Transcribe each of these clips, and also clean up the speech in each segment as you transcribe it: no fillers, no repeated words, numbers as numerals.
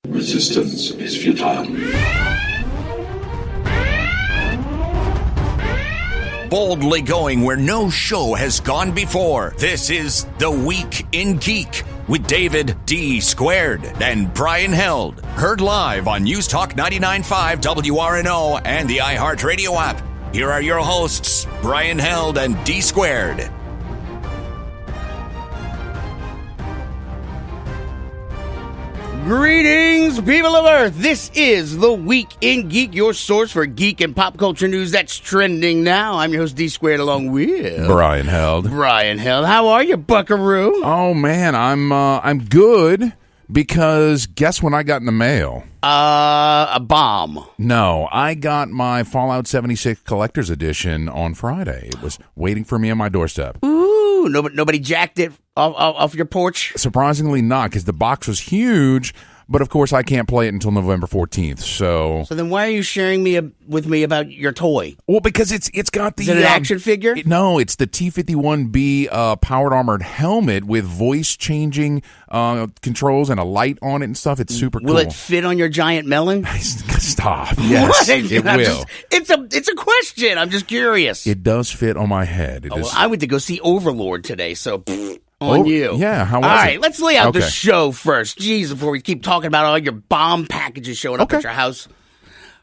Resistance is futile. Boldly going where no show has gone before. This is The Week in Geek with David D. Squared and Brian Held. Heard live on News Talk 99.5 WRNO and the iHeartRadio app. Here are your hosts, Brian Held and D. Squared. Greetings, people of Earth. This is The Week in Geek, your source for geek and pop culture news that's trending now. I'm your host, D Squared, along with Brian Held. How are you, buckaroo? Oh man, I'm good because guess what I got in the mail? A bomb. No, I got my Fallout 76 Collector's Edition on Friday. It was waiting for me on my doorstep. Ooh, nobody jacked it off your porch? Surprisingly not, because the box was huge, but of course I can't play it until November 14th, so then why are you sharing with me about your toy? Well, because it's got the... Is it an action figure? No, it's the T-51B powered armored helmet with voice-changing controls and a light on it and stuff. It's super cool. Will it fit on your giant melon? Stop. Yes, it will. It's a question. I'm just curious. It does fit on my head. Well, I went to go see Overlord today, so... on you. Yeah, how was it? All right, let's lay out the show first. Jeez, before we keep talking about all your bomb packages showing up at your house.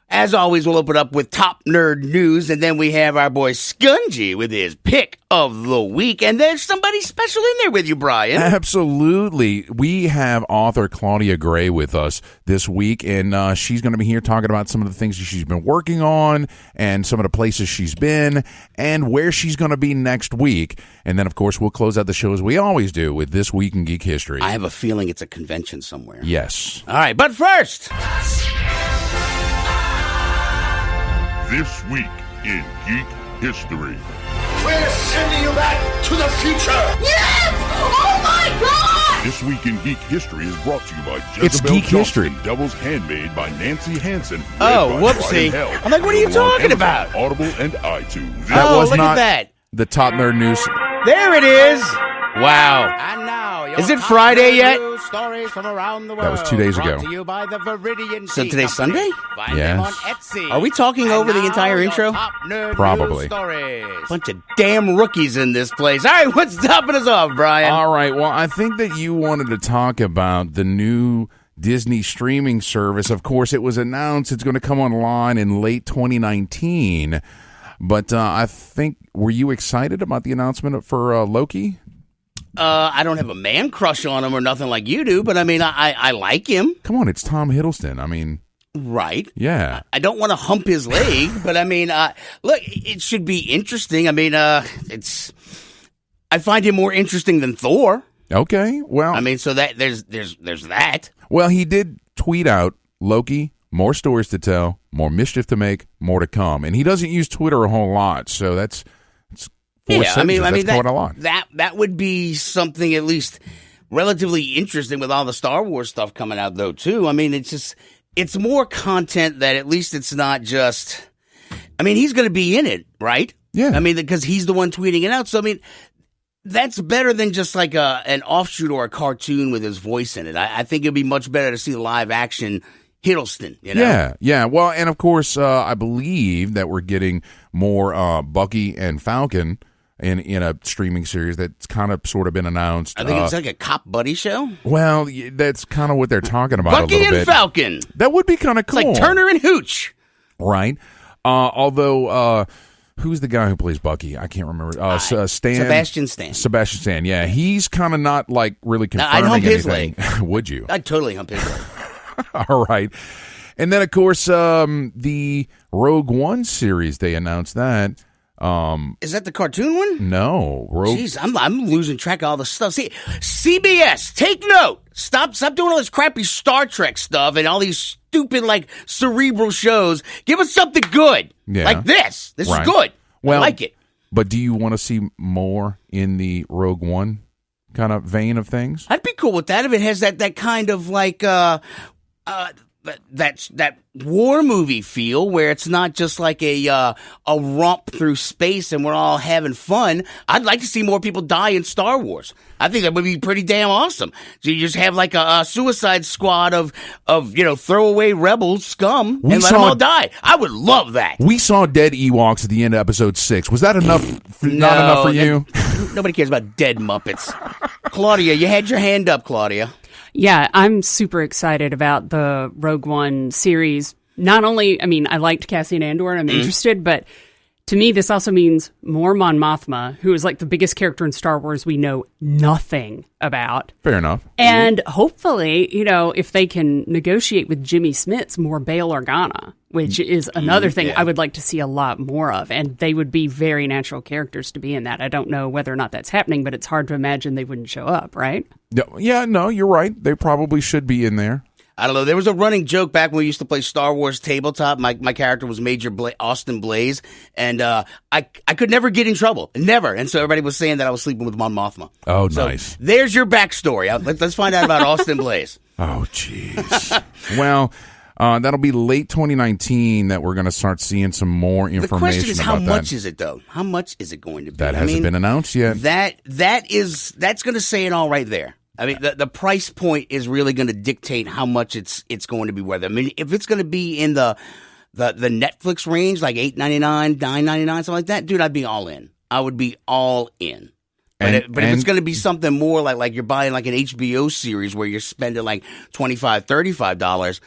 As always, we'll open up with top nerd news, and then we have our boy Skungy with his pick of the week. And there's somebody special in there with you, Brian. Absolutely. We have author Claudia Gray with us this week, and she's going to be here talking about some of the things that she's been working on and some of the places she's been and where she's going to be next week. And then, of course, we'll close out the show as we always do with This Week in Geek History. I have a feeling it's a convention somewhere. Yes. All right, but first... This Week in Geek History. We're sending you back to the future! Yes! Oh my God! This Week in Geek History is brought to you by It's Jezebel Geek Johnson, History. Devil's Handmaid by Nancy Hansen. Oh, whoopsie. I'm like, what are you talking about? Audible and iTunes. That was look not at that. the top nerd news. There it is. Wow. And now, is it Friday yet? Stories from around the world. That was 2 days ago. Brought to you by the Viridian So Tea today's Company. Sunday? Find Yes. them on Etsy. Are we talking over the entire intro? Top nerd Probably. news stories. Bunch of damn rookies in this place. All right, what's topping us off, Brian? All right. Well, I think that you wanted to talk about the new Disney streaming service. Of course, it was announced it's going to come online in late 2019. But I think, were you excited about the announcement for Loki? I don't have a man crush on him or nothing like you do, but I mean, I like him. Come on, it's Tom Hiddleston. I mean, Right. yeah. I don't want to hump his leg, but I mean, look, it should be interesting. I mean, I find him more interesting than Thor. Okay. Well, I mean, so that there's that. well, he did tweet out, Loki, more stories to tell, more mischief to make, more to come. And he doesn't use Twitter a whole lot, so that's four sentences. That's quite a lot. That would be something at least relatively interesting with all the Star Wars stuff coming out, though, too. I mean, it's more content that at least it's not just. I mean, he's going to be in it, right? Yeah. I mean, because he's the one tweeting it out. So I mean, that's better than just like an offshoot or a cartoon with his voice in it. I think it'd be much better to see live action Hiddleston. You know? Yeah. Well, and of course, I believe that we're getting more Bucky and Falcon in a streaming series that's kind of sort of been announced. I think it's like a cop buddy show. Well, that's kind of what they're talking about. Bucky a little and bit. Falcon. That would be kind of cool. It's like Turner and Hooch. Right. Although, who's the guy who plays Bucky? I can't remember. Sebastian Stan. Sebastian Stan. Yeah, he's kind of not like really confirming I'd hump his anything. Would you? I'd totally hump his leg. All right. And then, of course, the Rogue One series, they announced that. Is that the cartoon one? No. Jeez, I'm losing track of all the stuff. See, CBS, take note. Stop doing all this crappy Star Trek stuff and all these stupid, like, cerebral shows. Give us something good. Yeah. Like this. This Right. is good. Well, I like it. But do you want to see more in the Rogue One kind of vein of things? I'd be cool with that if it has that kind of, like, that war movie feel where it's not just like a romp through space and we're all having fun. I'd like to see more people die in Star Wars. I think that would be pretty damn awesome. So you just have like a Suicide Squad of throwaway rebels, scum, and let them all die. I would love that. We saw dead Ewoks at the end of episode 6. Was that enough? Not enough for you? Nobody cares about dead Muppets. Claudia, you had your hand up, Claudia. Yeah, I'm super excited about the Rogue One series. Not only, I liked Cassian Andor and I'm interested, but to me, this also means more Mon Mothma, who is like the biggest character in Star Wars we know nothing about. Fair enough. And hopefully, if they can negotiate with Jimmy Smits, more Bail Organa, which is another thing I would like to see a lot more of. And they would be very natural characters to be in that. I don't know whether or not that's happening, but it's hard to imagine they wouldn't show up, right? Yeah, no, you're right. They probably should be in there. I don't know. There was a running joke back when we used to play Star Wars tabletop. My character was Major Austin Blaze, and I could never get in trouble. Never. And so everybody was saying that I was sleeping with Mon Mothma. Oh, so nice. There's your backstory. Let's find out about Austin Blaze. Oh, jeez. Well, that'll be late 2019 that we're going to start seeing some more information about that. The question is, how much is it, though? How much is it going to be? That hasn't been announced yet. That's going to say it all right there. I mean, the price point is really going to dictate how much it's going to be worth. I mean, if it's going to be in the Netflix range, like $8.99, $9.99, something like that, dude, I'd be all in. I would be all in. But if it's going to be something more like you're buying like an HBO series where you're spending like $25, $35,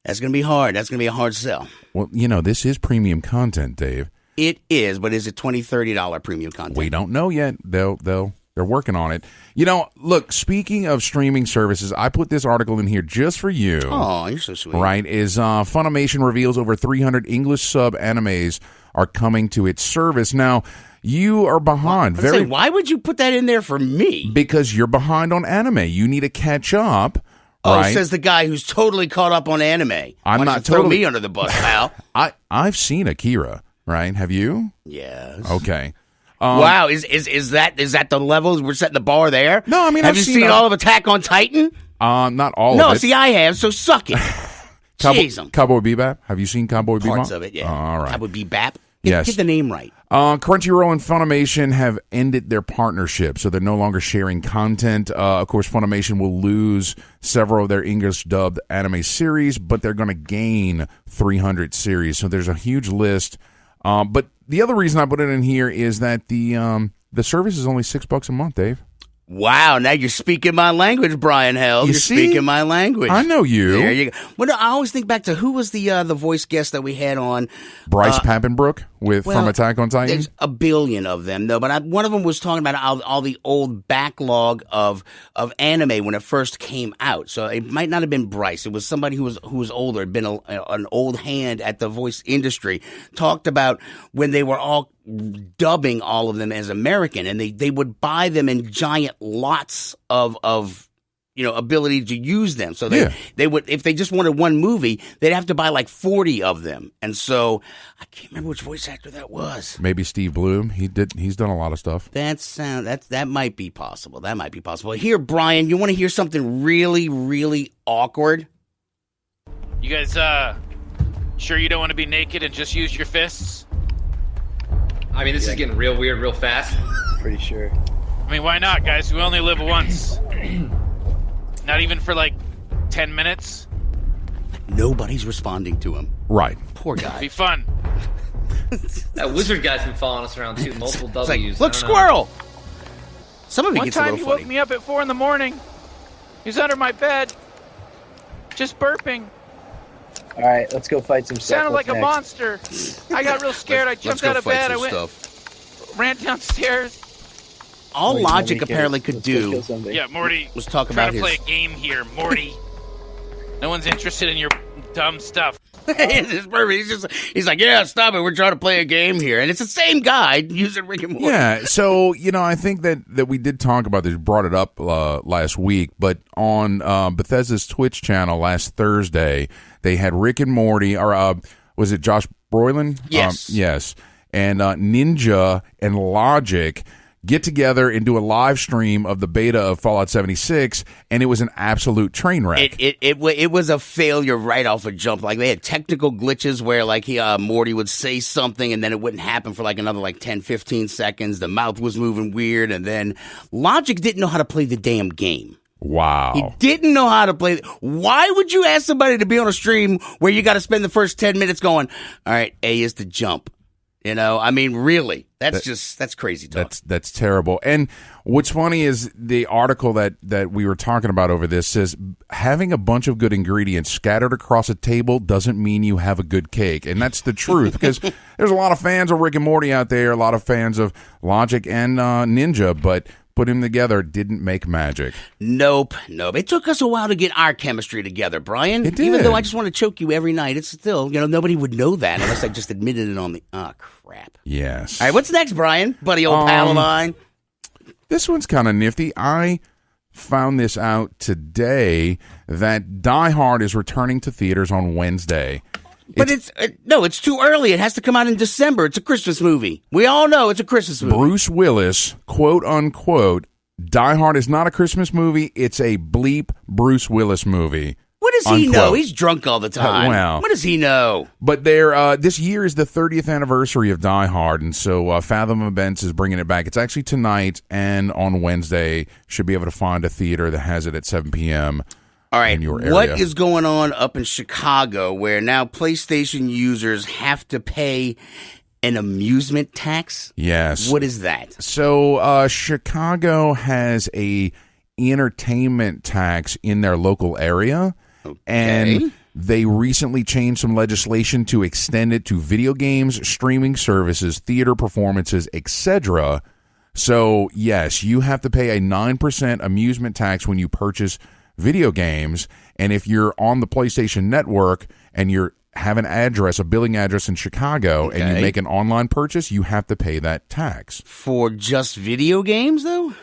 that's going to be hard. That's going to be a hard sell. Well, this is premium content, Dave. It is, but is it $20, $30 premium content? We don't know yet. They're working on it. Look, speaking of streaming services, I put this article in here just for you. Oh, you're so sweet. Right, Funimation reveals over 300 English sub animes are coming to its service. Now, you are behind. Why would you put that in there for me? Because you're behind on anime. You need to catch up. Oh, right? Says the guy who's totally caught up on anime. I'm not throw me under the bus, pal. I've seen Akira, right? Have you? Yes. Okay. Wow, is that the levels we're setting the bar there? No, I mean, have you seen all of Attack on Titan? Not all of it. No, see, I have, so suck it. Jeez, Cowboy Bebop. Have you seen Cowboy Bebop? Parts of it, yeah. All right. Cowboy Bebop. Yes. Get the name right. Crunchyroll and Funimation have ended their partnership, so they're no longer sharing content. Of course, Funimation will lose several of their English-dubbed anime series, but they're going to gain 300 series. So there's a huge list. But the other reason I put it in here is that the service is only $6 a month, Dave. Wow, now you're speaking my language, Brian Held. You're speaking my language. I know you. There you go. Well, I always think back to who was the voice guest that we had on. Bryce Papenbrook from Attack on Titan. There's a billion of them, though. But one of them was talking about all the old backlog of anime when it first came out. So it might not have been Bryce. It was somebody who was older, had been an old hand at the voice industry. Talked about when they were all dubbing all of them as American, and they would buy them in giant lots of ability to use them. So they would, if they just wanted one movie, they'd have to buy like 40 of them. And so I can't remember which voice actor that was. Maybe Steve Bloom. He's done a lot of stuff. That might be possible. That might be possible. Here, Brian, you want to hear something really, really awkward? You guys, sure you don't want to be naked and just use your fists? I mean, this is getting real weird real fast. Pretty sure. I mean, why not, guys? We only live once. Not even for, 10 minutes? Nobody's responding to him. Right. Poor guy. Be fun. That wizard guy's been following us around, too. Multiple W's. Look, squirrel! Some of it One gets a little time he funny. woke me up at 4 a.m. He was under my bed. Just burping. All right, let's go fight some stuff. Sounded like a monster. I got real scared. I jumped out of bed. I ran downstairs. All Logic apparently could do. Yeah, Morty was talking trying about to play a game here, Morty. No one's interested in your dumb stuff. It's perfect. He's like, yeah, stop it. We're trying to play a game here, and it's the same guy using Rick and Morty. Yeah. So I think that we did talk about this, brought it up last week, but on Bethesda's Twitch channel last Thursday, they had Rick and Morty, or was it Josh Brolin? Yes. Yes. And Ninja and Logic get together and do a live stream of the beta of Fallout 76, and it was an absolute train wreck. It was a failure right off a jump. Like, they had technical glitches where, like, Morty would say something and then it wouldn't happen for like another 10, 15 seconds. The mouth was moving weird, and then Logic didn't know how to play the damn game. Wow. He didn't know how to play. Why would you ask somebody to be on a stream where you got to spend the first 10 minutes going, all right, A is to jump? I mean, really, that's crazy talk. That's terrible. And what's funny is the article that we were talking about over this says having a bunch of good ingredients scattered across a table doesn't mean you have a good cake. And that's the truth, because there's a lot of fans of Rick and Morty out there, a lot of fans of Logic and Ninja, but putting them together didn't make magic. Nope. It took us a while to get our chemistry together, Brian. It did. Even though I just want to choke you every night, it's still, nobody would know that unless I just admitted it on the... Oh, crap. Yes. All right, what's next, Brian? Buddy old pal of mine. This one's kind of nifty. I found this out today that Die Hard is returning to theaters on Wednesday. But it's too early. It has to come out in December. It's a Christmas movie. We all know it's a Christmas movie. Bruce Willis, quote unquote, Die Hard is not a Christmas movie. It's a bleep Bruce Willis movie. What does he know? He's drunk all the time. Well, what does he know? But this year is the 30th anniversary of Die Hard, and so Fathom Events is bringing it back. It's actually tonight and on Wednesday. Should be able to find a theater that has it at 7 p.m. All right, in your area. What is going on up in Chicago where now PlayStation users have to pay an amusement tax? Yes. What is that? So Chicago has a entertainment tax in their local area, and they recently changed some legislation to extend it to video games, streaming services, theater performances, etc. So, yes, you have to pay a 9% amusement tax when you purchase video games, and if you're on the PlayStation Network and you have an address, a billing address in Chicago, and you make an online purchase, you have to pay that tax. For just video games, though?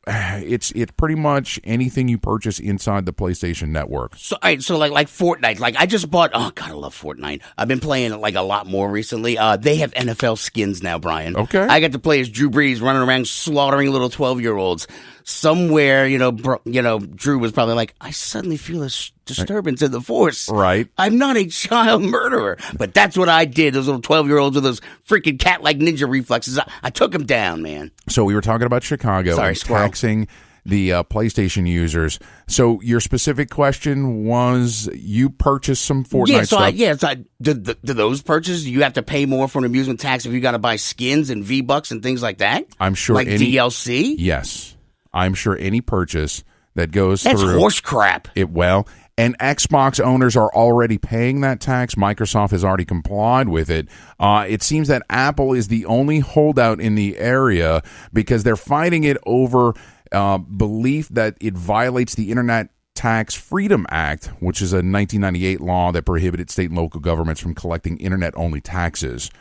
It's pretty much anything you purchase inside the PlayStation Network. So, all right, so like Fortnite. Like, I just bought... Oh, God, I love Fortnite. I've been playing it, a lot more recently. They have NFL skins now, Brian. Okay. I got to play as Drew Brees running around slaughtering little 12-year-olds. Somewhere, Drew was probably like, I suddenly feel a disturbance in the force. Right. I'm not a child murderer. But that's what I did. Those little 12-year-olds with those freaking cat-like ninja reflexes. I took them down, man. So we were talking about Chicago and taxing the PlayStation users. So your specific question was, you purchased some Fortnite stuff. Do those purchases, you have to pay more for an amusement tax if you got to buy skins and V-Bucks and things like that? I'm sure. Like DLC? Yes. I'm sure any purchase that goes That's through... horse crap. And Xbox owners are already paying that tax. Microsoft has already complied with it. It seems that Apple is the only holdout in the area because they're fighting it over belief that it violates the Internet Tax Freedom Act, which is a 1998 law that prohibited state and local governments from collecting Internet-only taxes.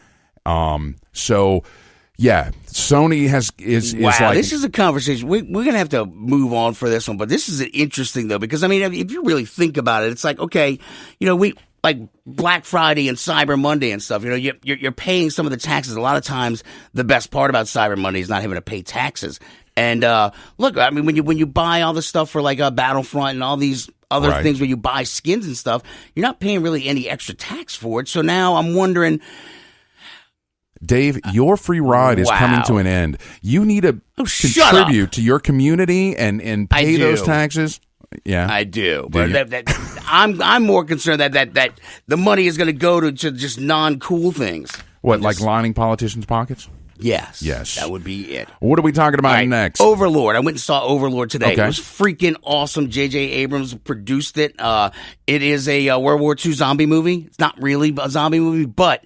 Yeah, Sony is like... This is a conversation. We're going to have to move on for this one, but this is interesting, though, because, if you really think about it, it's like, okay, we... like Black Friday and Cyber Monday and stuff, you're paying some of the taxes. A lot of times, the best part about Cyber Monday is not having to pay taxes. And look, when you buy all the stuff for like Battlefront and all these other things where you buy skins and stuff, you're not paying really any extra tax for it. So now I'm wondering... Dave, your free ride is coming to an end. You need to contribute to your community and pay those taxes. Yeah, I do. But I'm more concerned that the money is going to go to just non-cool things. What, like lining politicians' pockets? Yes. Yes. That would be it. What are we talking about next? Overlord. I went and saw Overlord today. Okay. It was freaking awesome. J.J. Abrams produced it. It is a World War II zombie movie. It's not really a zombie movie, but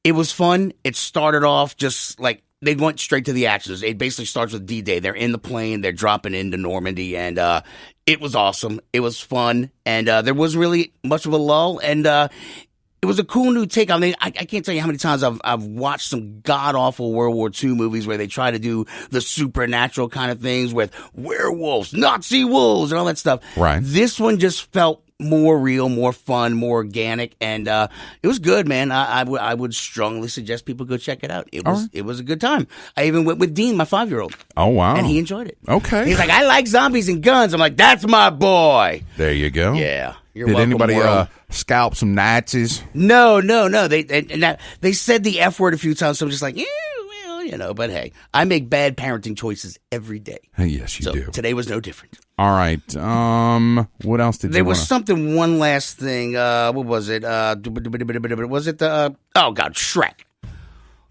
it was fun. It started off just like they went straight to the actions. It basically starts with D-Day. They're in the plane. They're dropping into Normandy, and it was awesome. It was fun, and there wasn't really much of a lull, and it was a cool new take. I mean, I can't tell you how many times I've watched some god-awful World War II movies where they try to do the supernatural kind of things with werewolves, Nazi wolves, and all that stuff. Right. This one just felt more real, more fun, more organic, and it was good, man. I would strongly suggest people go check it out. It was a good time. I even went with Dean, my 5-year-old. Oh, wow. And he enjoyed it. Okay. He's like, I like zombies and guns. I'm like, that's my boy. There you go. Yeah. You're Did welcome, anybody world. scalp some Nazis? No. They said the F word a few times, so I'm just like, yeah, well, but hey, I make bad parenting choices every day. Yes, you do. Today was no different. All right. What else did There was something, one last thing. What was it? Was it the, Shrek.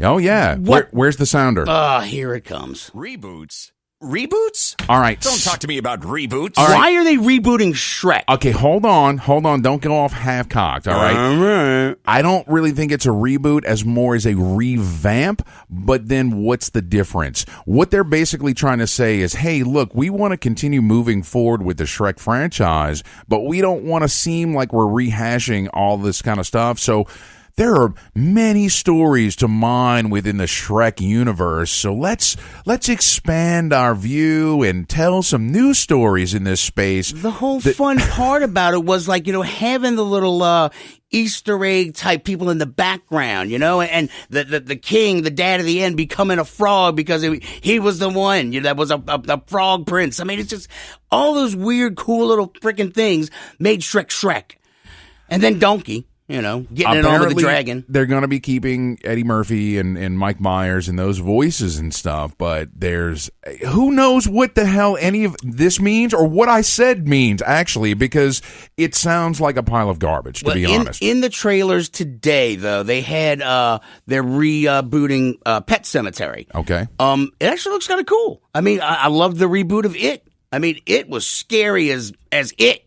Oh, yeah. Where's the sounder? Here it comes. Reboots? All right. Don't talk to me about reboots. All right. Why are they rebooting Shrek? Okay, hold on. Don't go off half-cocked, all right? All right. I don't really think it's a reboot as more as a revamp, but then what's the difference? What they're basically trying to say is, hey, look, we want to continue moving forward with the Shrek franchise, but we don't want to seem like we're rehashing all this kind of stuff, so there are many stories to mine within the Shrek universe, so let's expand our view and tell some new stories in this space. The whole fun part about it was like, having the little Easter egg type people in the background, and the king, the dad at the end, becoming a frog because he was the one, that was a frog prince. I mean, it's just all those weird, cool little freaking things made Shrek. And then Donkey. Getting it on with the dragon. They're going to be keeping Eddie Murphy and Mike Myers and those voices and stuff, but who knows what the hell any of this means or what I said means, actually, because it sounds like a pile of garbage, to be honest. In the trailers today, though, they had they're rebooting Pet Sematary. Okay. It actually looks kind of cool. I mean, I love the reboot of It. I mean, it was scary as It.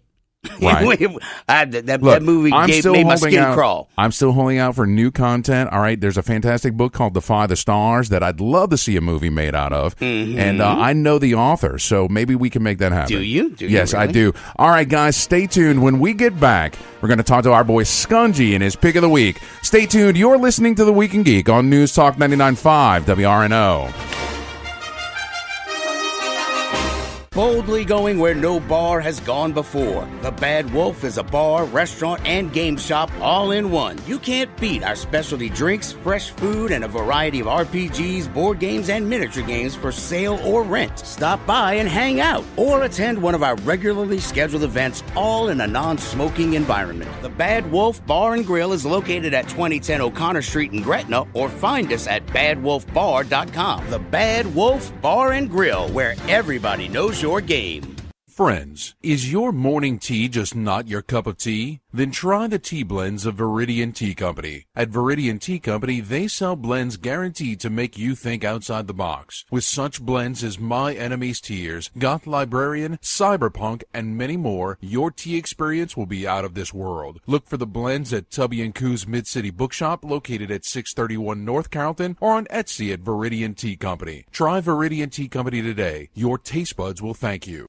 Right. that movie made my skin crawl. I'm still holding out for new content. All right, there's a fantastic book called Defy the Stars that I'd love to see a movie made out of, and I know the author, so maybe we can make that happen. Do you? Yes, really? I do. All right, guys, stay tuned. When we get back, we're going to talk to our boy Skungy and his pick of the week. Stay tuned. You're listening to The Week in Geek on News Talk 99.5 WRNO. Boldly going where no bar has gone before. The Bad Wolf is a bar, restaurant, and game shop all in one. You can't beat our specialty drinks, fresh food, and a variety of RPGs, board games, and miniature games for sale or rent. Stop by and hang out, or attend one of our regularly scheduled events, all in a non-smoking environment. The Bad Wolf Bar and Grill is located at 2010 O'Connor Street in Gretna, or find us at badwolfbar.com. The Bad Wolf Bar and Grill, where everybody knows your game. Friends, is your morning tea just not your cup of tea? Then try the tea blends of Viridian Tea Company. At Viridian Tea Company, they sell blends guaranteed to make you think outside the box. With such blends as My Enemy's Tears, Goth Librarian, Cyberpunk, and many more, your tea experience will be out of this world. Look for the blends at Tubby & Coo's Mid-City Bookshop, located at 631 North Carrollton, or on Etsy at Viridian Tea Company. Try Viridian Tea Company today. Your taste buds will thank you.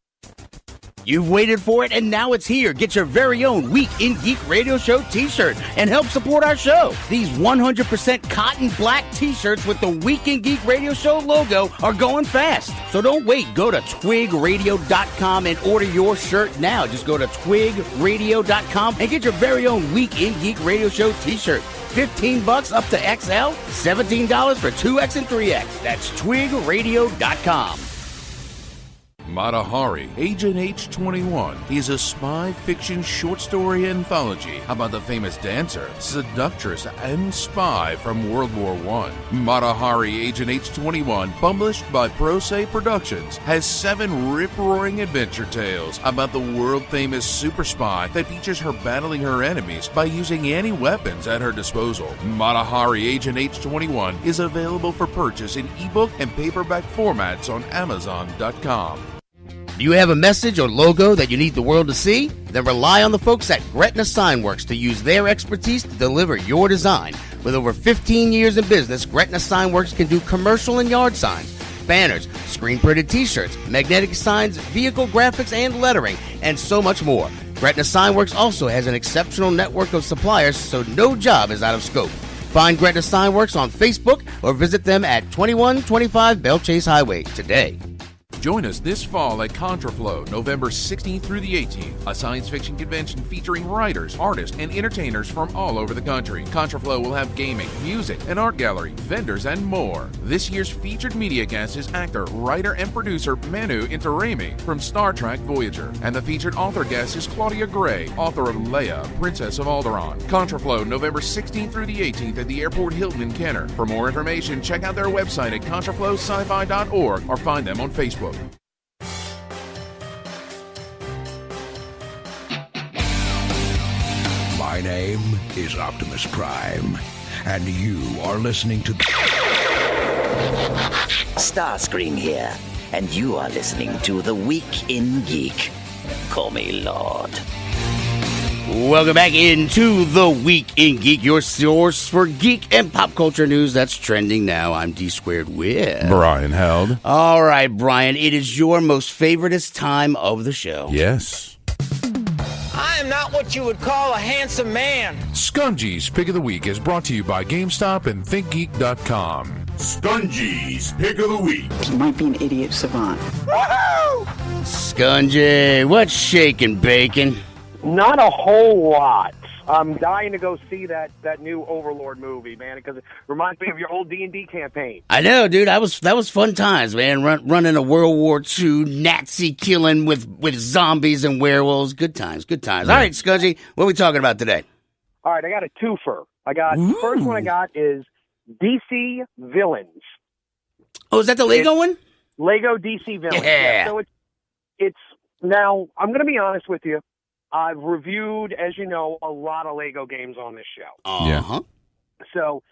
You've waited for it, and now it's here. Get your very own Week in Geek Radio Show t-shirt and help support our show. These 100% cotton black t-shirts with the Week in Geek Radio Show logo are going fast. So don't wait. Go to twigradio.com and order your shirt now. Just go to twigradio.com and get your very own Week in Geek Radio Show t-shirt. $15 up to XL, $17 for 2X and 3X. That's twigradio.com. Mata Hari, Agent H-21 is a spy fiction short story anthology about the famous dancer, seductress, and spy from World War I. Mata Hari, Agent H-21, published by Pro Se Productions, has 7 rip-roaring adventure tales about the world-famous super spy that features her battling her enemies by using any weapons at her disposal. Mata Hari, Agent H-21 is available for purchase in ebook and paperback formats on Amazon.com. Do you have a message or logo that you need the world to see? Then rely on the folks at Gretna Signworks to use their expertise to deliver your design. With over 15 years in business, Gretna Signworks can do commercial and yard signs, banners, screen-printed t-shirts, magnetic signs, vehicle graphics and lettering, and so much more. Gretna Signworks also has an exceptional network of suppliers, so no job is out of scope. Find Gretna Signworks on Facebook or visit them at 2125 Belle Chase Highway today. Join us this fall at Contraflow, November 16th through the 18th, a science fiction convention featuring writers, artists, and entertainers from all over the country. Contraflow will have gaming, music, an art gallery, vendors, and more. This year's featured media guest is actor, writer, and producer Manu Intiraymi from Star Trek Voyager. And the featured author guest is Claudia Gray, author of Leia, Princess of Alderaan. Contraflow, November 16th through the 18th at the Airport Hilton in Kenner. For more information, check out their website at contraflowsci-fi.org or find them on Facebook. My name is Optimus Prime, and you are listening to Starscream here, and you are listening to The Week in Geek. Call me Lord. Welcome back into The Week in Geek, your source for geek and pop culture news that's trending now. I'm D Squared with Brian Held. All right, Brian, it is your most favoritist time of the show. Yes. I am not what you would call a handsome man. Skungy's Pick of the Week is brought to you by GameStop and ThinkGeek.com. Skungy's Pick of the Week. He might be an idiot savant. Woohoo! Skungy, what's shaking, bacon? Not a whole lot. I'm dying to go see that new Overlord movie, man, because it reminds me of your old D&D campaign. I know, dude. That was fun times, man. Running a World War II Nazi killing with zombies and werewolves. Good times, good times. All right, Skungy, what are we talking about today? All right, I got a twofer. First one I got is DC Villains. Oh, is that the Lego one? Lego DC Villains. Yeah. So it's now, I'm going to be honest with you. I've reviewed, as you know, a lot of Lego games on this show. Uh-huh. So,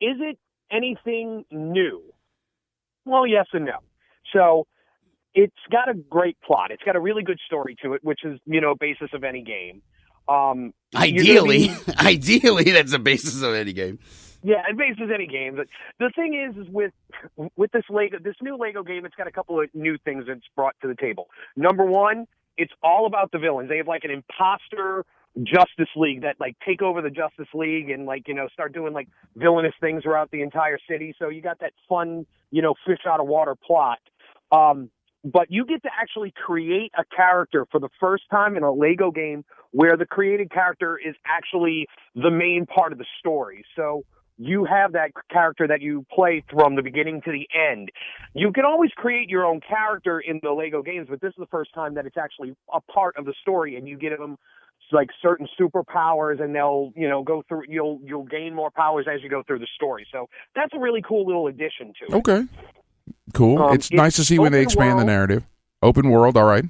is it anything new? Well, yes and no. So, it's got a great plot. It's got a really good story to it, which is, basis of any game. Ideally, that's the basis of any game. Yeah, it basis any game. But the thing is with this new Lego game, it's got a couple of new things that's brought to the table. Number one, it's all about the villains. They have like an imposter Justice League that like take over the Justice League and start doing like villainous things throughout the entire city. So you got that fun, fish out of water plot. But you get to actually create a character for the first time in a Lego game where the created character is actually the main part of the story. So you have that character that you play from the beginning to the end. You can always create your own character in the Lego games, but this is the first time that it's actually a part of the story, and you get them like certain superpowers, and they'll go through. You'll gain more powers as you go through the story. So that's a really cool little addition to it. Okay, cool. It's nice to see when they expand the narrative. Open world, all right.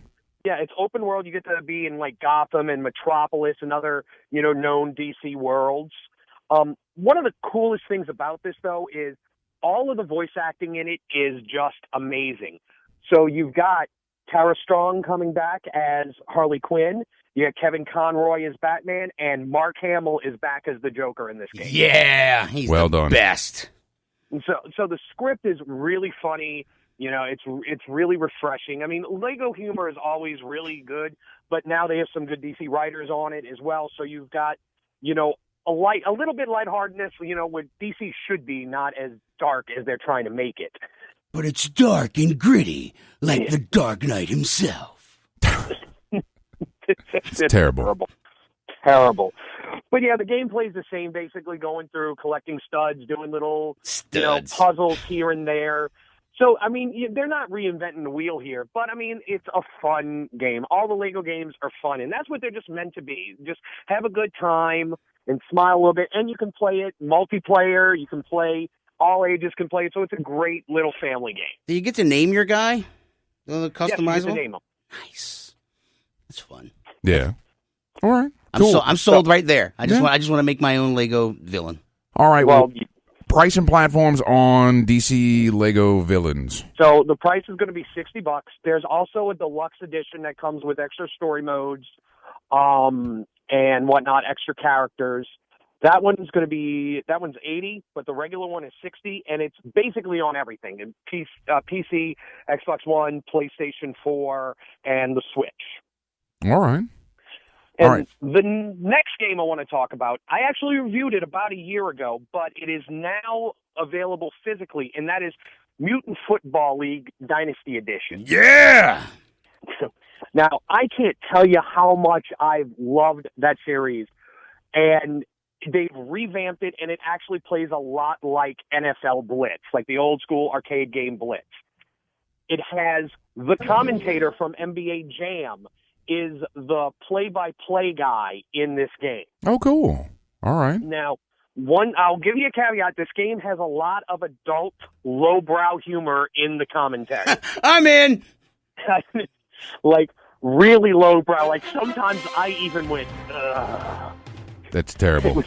Yeah, it's open world. You get to be in like Gotham and Metropolis and other known DC worlds. One of the coolest things about this, though, is all of the voice acting in it is just amazing. So you've got Tara Strong coming back as Harley Quinn. You got Kevin Conroy as Batman, and Mark Hamill is back as the Joker in this game. Yeah, he's the best. And so the script is really funny. It's really refreshing. I mean, Lego humor is always really good, but now they have some good DC writers on it as well. So you've got, a little bit lightheartedness, what DC should be, not as dark as they're trying to make it. But it's dark and gritty, like the Dark Knight himself. It's terrible. Terrible. But yeah, the gameplay is the same, basically going through, collecting studs, doing little puzzles here and there. So, I mean, they're not reinventing the wheel here, but, I mean, it's a fun game. All the Lego games are fun, and that's what they're just meant to be. Just have a good time and smile a little bit, and you can play it multiplayer. You can play, all ages can play it, so it's a great little family game. Do you get to name your guy? The customizable? Yes, you get to name him. Nice. That's fun. Yeah. All right. Cool. I'm sold right there. I just want to make my own Lego villain. All right. Well, price and platforms on DC Lego Villains. So the price is going to be $60. There's also a deluxe edition that comes with extra story modes, and whatnot, extra characters. That one's $80, but the regular one is $60, and it's basically on everything: in PC, Xbox One, PlayStation 4, and the Switch. All right. And the next game I want to talk about, I actually reviewed it about a year ago, but it is now available physically, and that is Mutant Football League Dynasty Edition. Yeah! Now, I can't tell you how much I've loved that series, and they've revamped it, and it actually plays a lot like NFL Blitz, like the old school arcade game Blitz. It has the commentator from NBA Jam is the play-by-play guy in this game. Oh, cool. All right. Now, I'll give you a caveat. This game has a lot of adult, lowbrow humor in the commentary. I'm in. Like, really lowbrow. Like, sometimes I even went, ugh. That's terrible.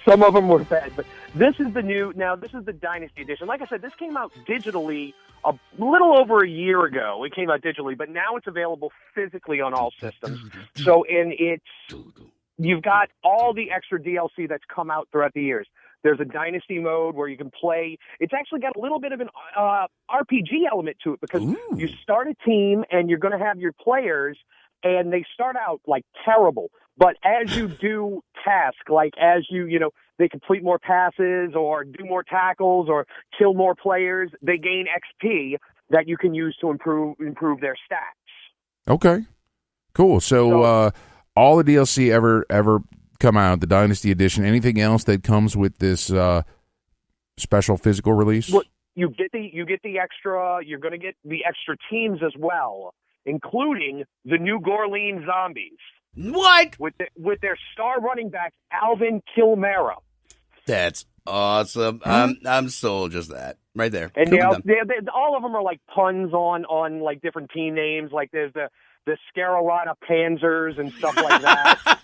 Some of them were bad, but this is the Dynasty Edition. Like I said, this came out digitally a little over a year ago. It came out digitally, but now it's available physically on all systems. So, you've got all the extra DLC that's come out throughout the years. There's a Dynasty mode where you can play. It's actually got a little bit of an RPG element to it because you start a team and you're going to have your players, and they start out like terrible. But as you do tasks, like as they complete more passes or do more tackles or kill more players, they gain XP that you can use to improve their stats. Okay, cool. So all the DLC ever come out, the Dynasty Edition, anything else that comes with this special physical release? Well, you get the extra. You're going to get the extra teams as well, including the New Orleans Zombies. What? With their star running back, Alvin Kamara. That's awesome. I'm sold just that. Right there. And all of them are like puns on like different team names. Like there's the Carolina Panzers and stuff like that.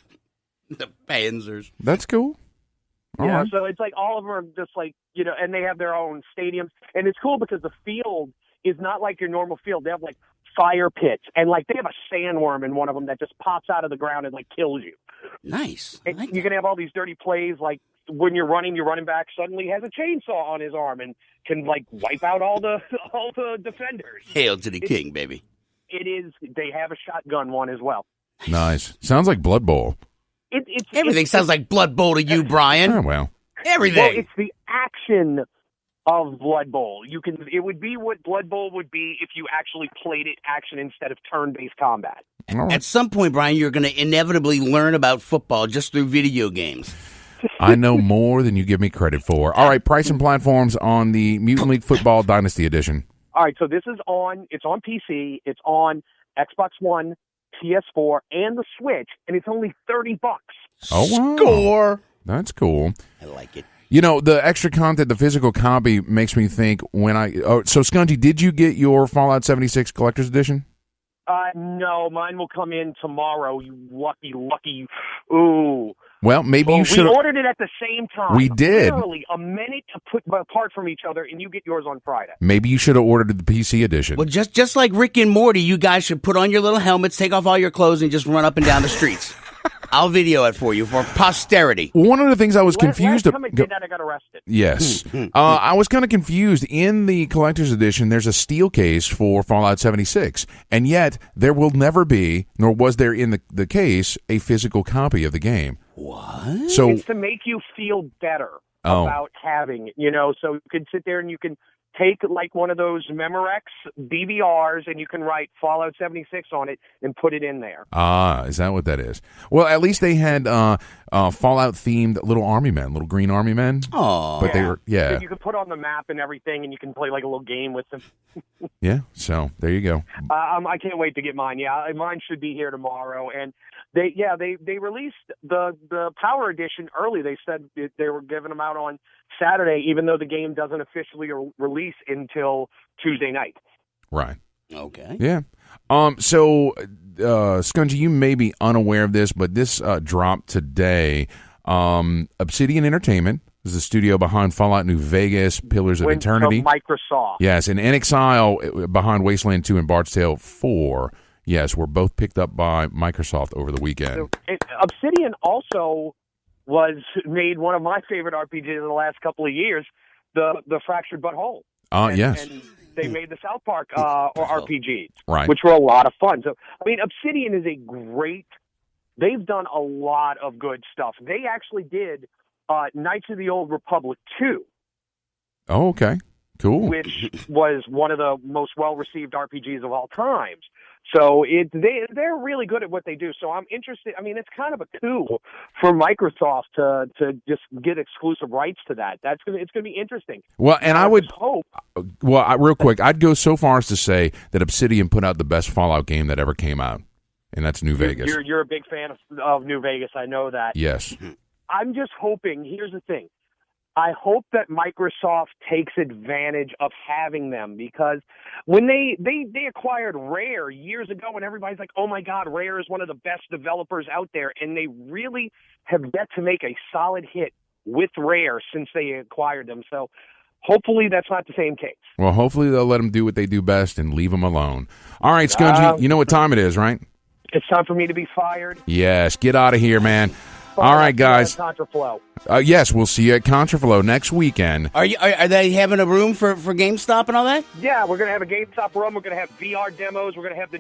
The Panzers. That's cool. All right. So it's like all of them are just like, and they have their own stadiums. And it's cool because the field is not like your normal field. They have like fire pits, and like they have a sandworm in one of them that just pops out of the ground and like kills you. Nice. And you're gonna have all these dirty plays, like when you're running, your running back suddenly has a chainsaw on his arm and can like wipe out all the defenders. Hail to the king, baby. It is. They have a shotgun one as well. Nice. Sounds like Blood Bowl. Everything sounds like Blood Bowl to you, Brian. Oh, well. Everything. Well, it's the action of Blood Bowl. It would be what Blood Bowl would be if you actually played it action instead of turn-based combat. Right. At some point, Brian, you're going to inevitably learn about football just through video games. I know more than you give me credit for. All right, price and platforms on the Mutant League Football Dynasty Edition. All right, so it's on PC, it's on Xbox One, PS4, and the Switch, and it's only $30. Oh, wow. Score. That's cool. I like it. The extra content, the physical copy, makes me think so Skungy, did you get your Fallout 76 Collector's Edition? No, mine will come in tomorrow, you lucky. Ooh. Well, maybe you should. We ordered it at the same time. We did. Literally a minute to put apart from each other, and you get yours on Friday. Maybe you should have ordered the PC edition. Well, just like Rick and Morty, you guys should put on your little helmets, take off all your clothes, and just run up and down the streets. I'll video it for you for posterity. One of the things I was confused about. Last time I did that, I got arrested. Yes. I was kind of confused. In the collector's edition, there's a steel case for Fallout 76, and yet there will never be, nor was there in the case, a physical copy of the game. What? So it's to make you feel better about having it, so you can sit there and you can take like one of those Memorex BBRs and you can write Fallout 76 on it and put it in there. Is that what that is? Well, at least they had Fallout themed little green army men. Oh, but they were that you could put on the map and everything, and you can play like a little game with them. Yeah, so there you go. I can't wait to get mine. Yeah, mine should be here tomorrow, and they released the Power Edition early. They said they were giving them out on Saturday, even though the game doesn't officially release until Tuesday night. Right. Okay. Yeah. So, Skungy, you may be unaware of this, but this dropped today. Obsidian Entertainment is the studio behind Fallout New Vegas, Pillars of Eternity. Microsoft. Yes, and inXile behind Wasteland 2 and Bard's Tale 4. Yes, were both picked up by Microsoft over the weekend. Obsidian also made one of my favorite RPGs in the last couple of years, the Fractured But Whole. Yes. And they made the South Park RPGs, right, which were a lot of fun. So, Obsidian is they've done a lot of good stuff. They actually did Knights of the Old Republic 2. Oh, okay. Cool. which was one of the most well-received RPGs of all times. So they're really good at what they do. So I'm interested. I mean, it's kind of a coup for Microsoft to just get exclusive rights to that. It's going to be interesting. Well, and I would hope. Well, real quick, I'd go so far as to say that Obsidian put out the best Fallout game that ever came out, and that's New Vegas. You're a big fan of New Vegas. I know that. Yes. I'm just hoping. Here's the thing. I hope that Microsoft takes advantage of having them, because when they acquired Rare years ago, and everybody's like, oh my God, Rare is one of the best developers out there, and they really have yet to make a solid hit with Rare since they acquired them. So hopefully that's not the same case. Well, hopefully they'll let them do what they do best and leave them alone. All right, Skungy, you know what time it is, right? It's time for me to be fired. Yes, get out of here, man. All right, guys. Contraflow. Yes, we'll see you at Contraflow next weekend. Are they having a room for GameStop and all that? Yeah, we're going to have a GameStop room. We're going to have VR demos. We're going to have the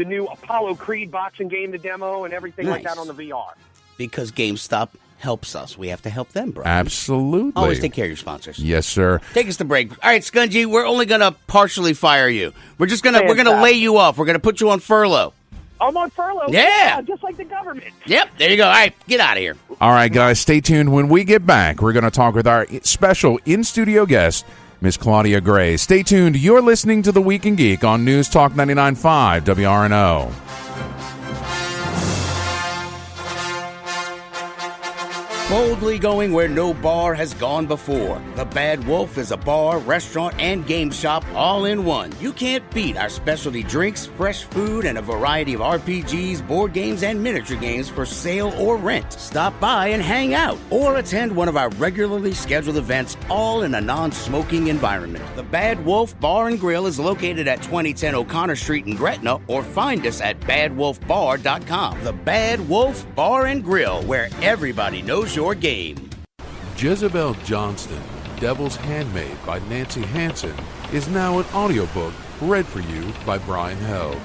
new Apollo Creed boxing game to demo and everything like that on the VR. Because GameStop helps us. We have to help them, bro. Absolutely. Always take care of your sponsors. Yes, sir. Take us to break. All right, Skungy, we're only going to partially fire you. We're gonna lay you off. We're going to put you on furlough. I'm on furlough. Yeah. Just like the government. Yep, there you go. All right, get out of here. All right, guys, stay tuned. When we get back, we're going to talk with our special in-studio guest, Miss Claudia Gray. Stay tuned. You're listening to The Week in Geek on News Talk 99.5 WRNO. Boldly going where no bar has gone before. The Bad Wolf is a bar, restaurant, and game shop all in one. You can't beat our specialty drinks, fresh food, and a variety of RPGs, board games, and miniature games for sale or rent. Stop by and hang out, or attend one of our regularly scheduled events, all in a non-smoking environment. The Bad Wolf Bar and Grill is located at 2010 O'Connor Street in Gretna, or find us at badwolfbar.com. The Bad Wolf Bar and Grill, where everybody knows your game. Jezebel Johnston, Devil's Handmaid by Nancy Hansen, is now an audiobook read for you by Brian Held.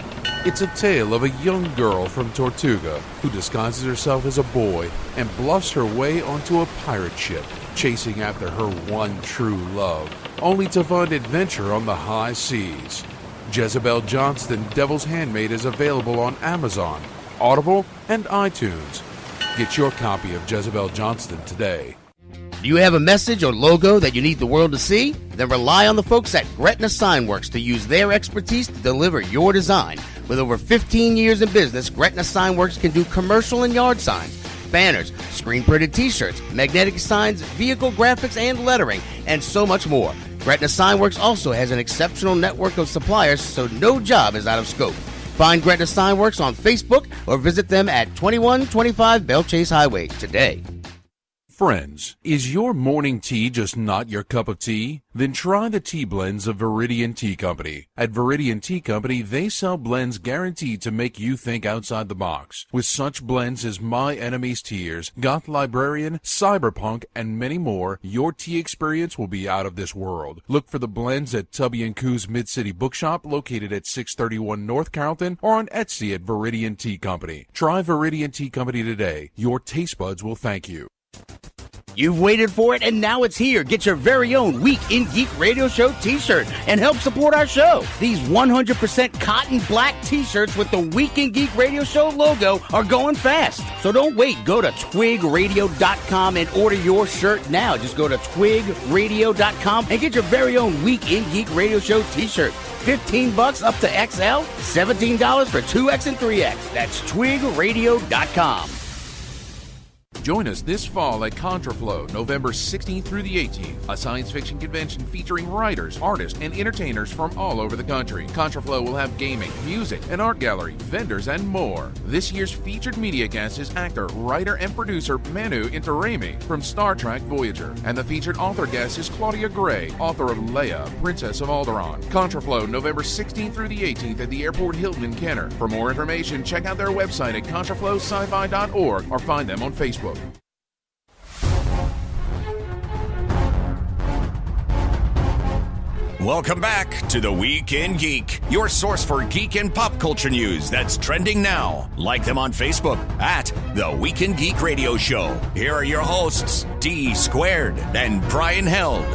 It's a tale of a young girl from Tortuga who disguises herself as a boy and bluffs her way onto a pirate ship, chasing after her one true love, only to find adventure on the high seas. Jezebel Johnston, Devil's Handmaid is available on Amazon, Audible, and iTunes. Get your copy of Jezebel Johnston today. Do you have a message or logo that you need the world to see? Then rely on the folks at Gretna Signworks to use their expertise to deliver your design. With over 15 years in business, Gretna Signworks can do commercial and yard signs, banners, screen-printed t-shirts, magnetic signs, vehicle graphics and lettering, and so much more. Gretna Signworks also has an exceptional network of suppliers, so no job is out of scope. Find Gretna Signworks on Facebook or visit them at 2125 Bell Chase Highway today. Friends, is your morning tea just not your cup of tea? Then try the tea blends of Viridian Tea Company. At Viridian Tea Company, they sell blends guaranteed to make you think outside the box. With such blends as My Enemy's Tears, Goth Librarian, Cyberpunk, and many more, your tea experience will be out of this world. Look for the blends at Tubby & Coo's Mid-City Bookshop, located at 631 North Carrollton, or on Etsy at Viridian Tea Company. Try Viridian Tea Company today. Your taste buds will thank you. You've waited for it, and now it's here. Get your very own Week in Geek Radio Show t-shirt and help support our show. These 100% cotton black t-shirts with the Week in Geek Radio Show logo are going fast. So don't wait. Go to twigradio.com and order your shirt now. Just go to twigradio.com and get your very own Week in Geek Radio Show t-shirt. $15 up to XL, $17 for 2X and 3X. That's twigradio.com. Join us this fall at Contraflow, November 16th through the 18th, a science fiction convention featuring writers, artists, and entertainers from all over the country. Contraflow will have gaming, music, an art gallery, vendors, and more. This year's featured media guest is actor, writer, and producer Manu Intiraymi from Star Trek Voyager, and the featured author guest is Claudia Gray, author of Leia, Princess of Alderaan. Contraflow, November 16th through the 18th at the Airport Hilton in Kenner. For more information, check out their website at contraflowsci-fi.org or find them on Facebook. Welcome back to The Week in Geek, your source for geek and pop culture news that's trending now. Like them on Facebook at The Week in Geek Radio Show. Here are your hosts, D Squared and Brian Held.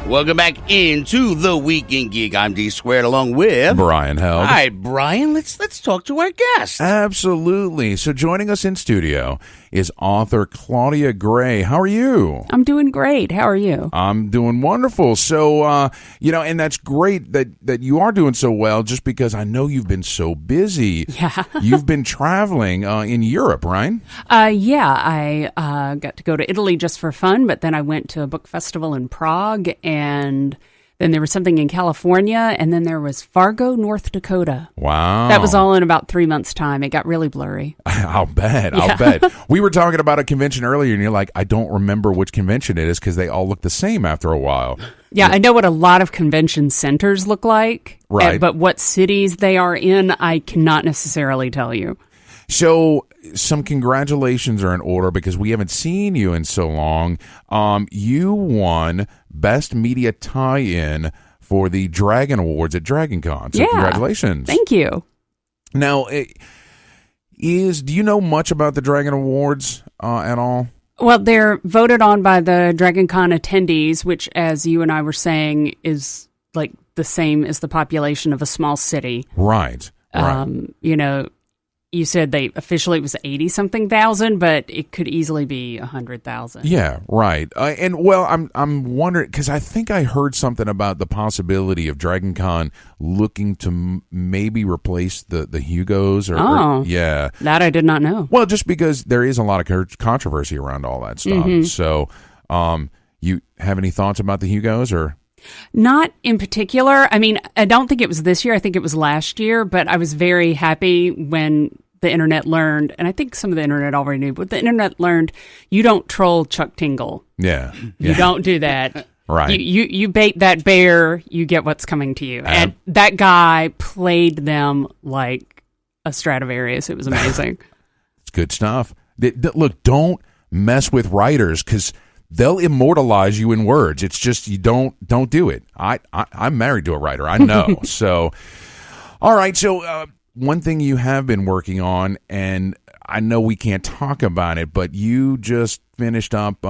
Welcome back into the Week in Geek. I'm D Squared along with Brian Held. All right, Brian, let's talk to our guest. Absolutely. So joining us in studio is author Claudia Gray. How are you? I'm doing great. How are you? I'm doing wonderful. So, and that's great that you are doing so well, just because I know you've been so busy. Yeah. You've been traveling in Europe, right? I got to go to Italy just for fun, but then I went to a book festival in Prague, and then there was something in California, and then there was Fargo, North Dakota. Wow. That was all in about 3 months' time. It got really blurry. I'll bet. We were talking about a convention earlier, and you're like, I don't remember which convention it is because they all look the same after a while. Yeah, I know what a lot of convention centers look like, right? But what cities they are in, I cannot necessarily tell you. So some congratulations are in order because we haven't seen you in so long. You won Best Media Tie-In for the Dragon Awards at DragonCon. So congratulations. Thank you. Now, do you know much about the Dragon Awards at all? Well, they're voted on by the DragonCon attendees, which, as you and I were saying, is like the same as the population of a small city. Right. You said it was 80-something thousand, but it could easily be 100,000. Yeah, right. I'm wondering because I think I heard something about the possibility of DragonCon looking to maybe replace the Hugos. Yeah, that I did not know. Well, just because there is a lot of controversy around all that stuff. Mm-hmm. So, you have any thoughts about the Hugos or? Not in particular. I mean, I don't think it was this year. I think it was last year, but I was very happy when the internet learned, and I think some of the internet already knew, but the internet learned you don't troll Chuck Tingle. Yeah. You don't do that. Right. You bait that bear, you get what's coming to you. And that guy played them like a Stradivarius. It was amazing. It's good stuff. Look, don't mess with writers because they'll immortalize you in words. It's just you don't do it. I'm married to a writer. I know. So, all right. So one thing you have been working on, and I know we can't talk about it, but you just finished up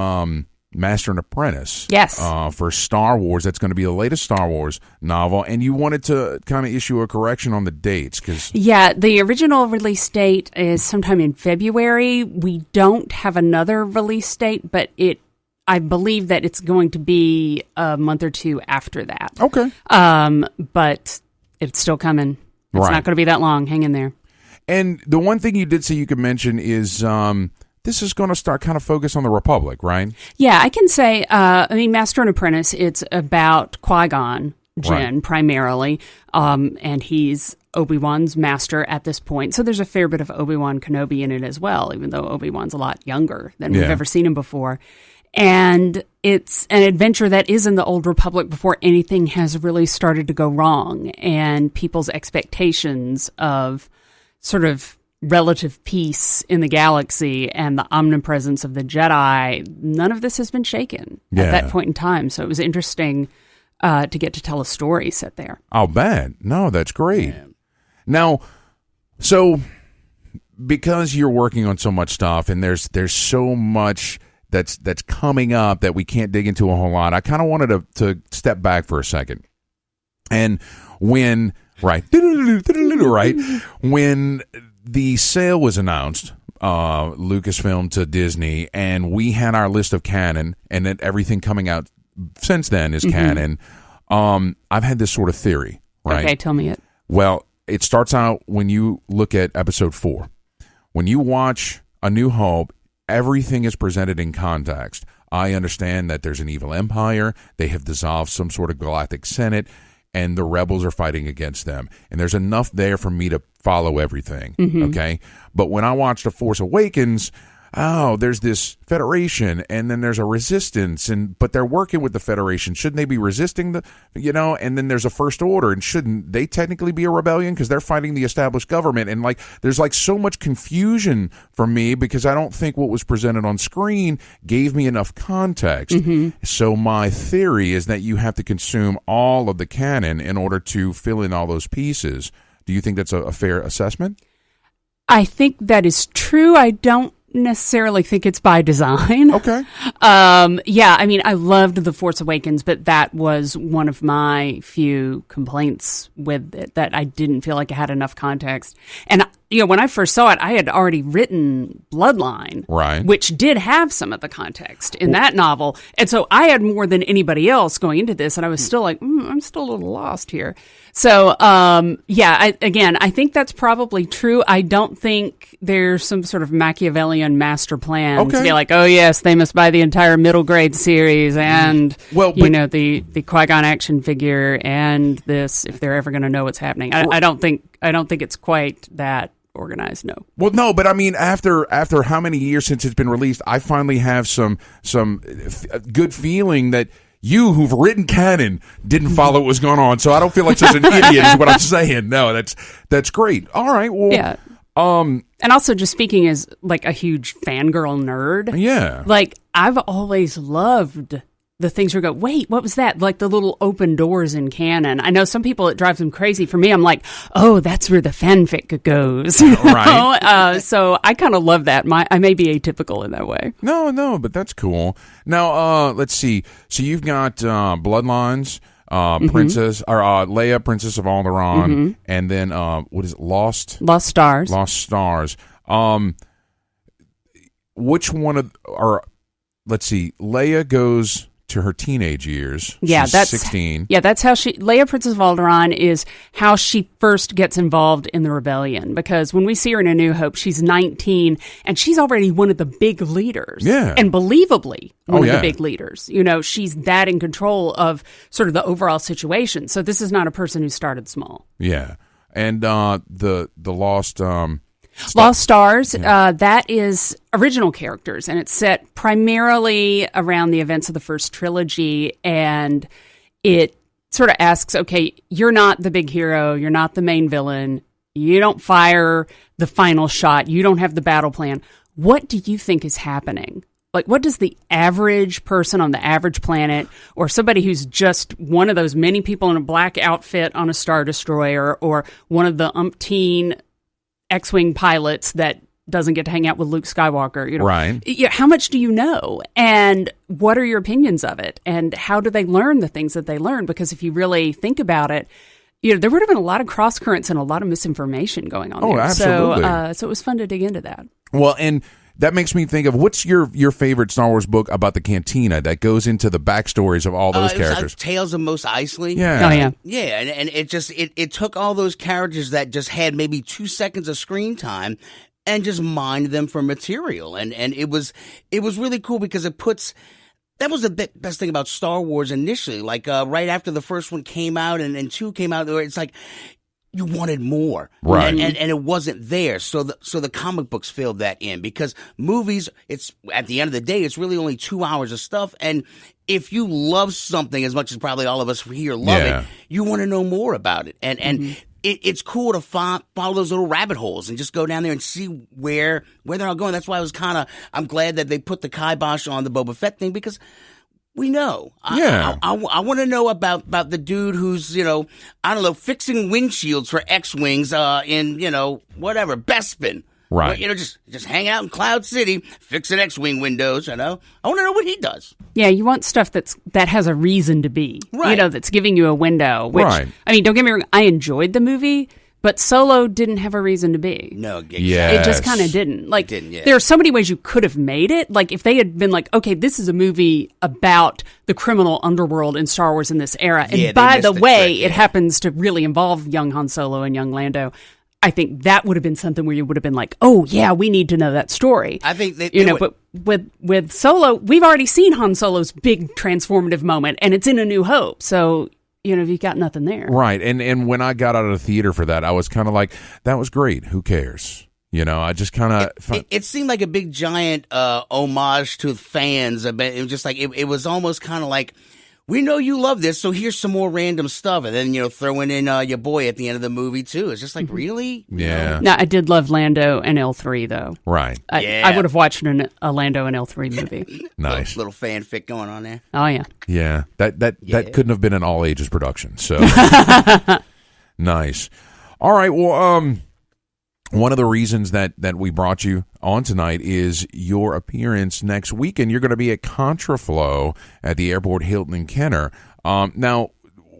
Master and Apprentice. Yes. For Star Wars. That's going to be the latest Star Wars novel, and you wanted to kind of issue a correction on the dates because the original release date is sometime in February. We don't have another release date, but I believe that it's going to be a month or two after that. Okay. But it's still coming. It's not going to be that long. Hang in there. And the one thing you did say you could mention is this is going to start kind of focus on the Republic, right? Yeah, I can say, Master and Apprentice, it's about Qui-Gon Jinn primarily, and he's Obi-Wan's master at this point. So there's a fair bit of Obi-Wan Kenobi in it as well, even though Obi-Wan's a lot younger than we've ever seen him before. And it's an adventure that is in the Old Republic before anything has really started to go wrong. And people's expectations of sort of relative peace in the galaxy and the omnipresence of the Jedi, none of this has been shaken at that point in time. So it was interesting to get to tell a story set there. I'll bet. No, that's great. Yeah. Now, so because you're working on so much stuff and there's so much that's coming up that we can't dig into a whole lot, I kind of wanted to step back for a second. And when when the sale was announced, Lucasfilm to Disney, and we had our list of canon, and then everything coming out since then is canon. I've had this sort of theory, right? Okay, tell me it. Well, it starts out when you look at episode 4. When you watch A New Hope, everything is presented in context. I understand that there's an evil empire. They have dissolved some sort of galactic senate, and the rebels are fighting against them. And there's enough there for me to follow everything, okay? But when I watched The Force Awakens, there's this Federation, and then there's a resistance, but they're working with the Federation. Shouldn't they be resisting and then there's a First Order, and shouldn't they technically be a rebellion because they're fighting the established government? And there's so much confusion for me because I don't think what was presented on screen gave me enough context. So my theory is that you have to consume all of the canon in order to fill in all those pieces. Do you think that's a fair assessment? I think that is true. I don't necessarily think it's by design. Okay. Yeah, I mean, I loved The Force Awakens, but that was one of my few complaints with it, that I didn't feel like it had enough context. And, when I first saw it, I had already written Bloodline, right, which did have some of the context in that novel. And so I had more than anybody else going into this, and I was still like, I'm still a little lost here. So, I think that's probably true. I don't think there's some sort of Machiavellian master plan to be like, oh, yes, they must buy the entire middle grade series and, the Qui-Gon action figure and this, if they're ever going to know what's happening. I don't think it's quite that organized. No. Well, no, but I mean, after how many years since it's been released, I finally have some good feeling that you, who've written canon, didn't follow what was going on. So I don't feel like such an idiot is what I'm saying. No, that's great. All right. Well, yeah. And also, just speaking as like a huge fangirl nerd. Yeah. Like, I've always loved the things where you go, wait, what was that? Like the little open doors in canon. I know some people, it drives them crazy. For me, I'm like, oh, that's where the fanfic goes. Right. So I kind of love that. I may be atypical in that way. No, but that's cool. Now, let's see. So you've got Bloodlines, Princess, or Leia, Princess of Alderaan, and then, what is it, Lost Stars. Lost Stars. Which one of, or let's see, Leia goes to her teenage years. Yeah, She's 16. Yeah, that's how Leia, Princess of Alderaan, is how she first gets involved in the rebellion. Because when we see her in A New Hope, she's 19, and she's already one of the big leaders. Yeah. And believably one of the big leaders. She's that in control of sort of the overall situation. So this is not a person who started small. Yeah. And the Lost... Lost Stars, that is original characters, and it's set primarily around the events of the first trilogy, and it sort of asks, okay, you're not the big hero, you're not the main villain, you don't fire the final shot, you don't have the battle plan. What do you think is happening? Like, what does the average person on the average planet, or somebody who's just one of those many people in a black outfit on a Star Destroyer, or one of the umpteen X-Wing pilots that doesn't get to hang out with Luke Skywalker, right? How much do you know? And what are your opinions of it? And how do they learn the things that they learn? Because if you really think about it, there would have been a lot of cross currents and a lot of misinformation going on there. Absolutely. So it was fun to dig into that. Well, and that makes me think of, what's your favorite Star Wars book about the Cantina that goes into the backstories of all those characters? Tales of Mos Eisley. Yeah. Oh, yeah. Yeah, and it just it took all those characters that just had maybe 2 seconds of screen time and just mined them for material. And it was really cool because it puts... That was the best thing about Star Wars initially. Like, right after the first one came out and 2 came out, it's like... You wanted more, right? And it wasn't there, so the comic books filled that in. Because movies, it's at the end of the day, it's really only 2 hours of stuff. And if you love something as much as probably all of us here love it, you want to know more about it. And it's cool to follow those little rabbit holes and just go down there and see where they're all going. That's why I'm glad that they put the kibosh on the Boba Fett thing, because we know. I want to know about the dude who's, fixing windshields for X-Wings in, whatever, Bespin. Right. Just hang out in Cloud City, fixing X-Wing windows, I want to know what he does. Yeah, you want stuff that has a reason to be. Right. That's giving you a window. Which, right. I mean, don't get me wrong, I enjoyed the movie, but Solo didn't have a reason to be. No, it just kind of didn't. Like, there are so many ways you could have made it. Like, if they had been like, okay, this is a movie about the criminal underworld in Star Wars in this era, and by the way, it happens to really involve young Han Solo and young Lando, I think that would have been something where you would have been like, oh, yeah, we need to know that story. I think that, but with Solo, we've already seen Han Solo's big transformative moment, and it's in A New Hope, so... you've got nothing there. Right. And when I got out of the theater for that, I was kind of like, that was great. Who cares? I just kind of... It seemed like a big, giant homage to fans. It was just like, it was almost kind of like, we know you love this, so here's some more random stuff. And then, throwing in your boy at the end of the movie, too. It's just like, really? Yeah. No, I did love Lando and L3, though. Right. I would have watched a Lando and L3 movie. Nice. Little fanfic going on there. Oh, yeah. Yeah. That couldn't have been an all-ages production, so... Nice. All right, well, one of the reasons that we brought you on tonight is your appearance next weekend. You're going to be at Contraflow at the Airport Hilton in Kenner. Now,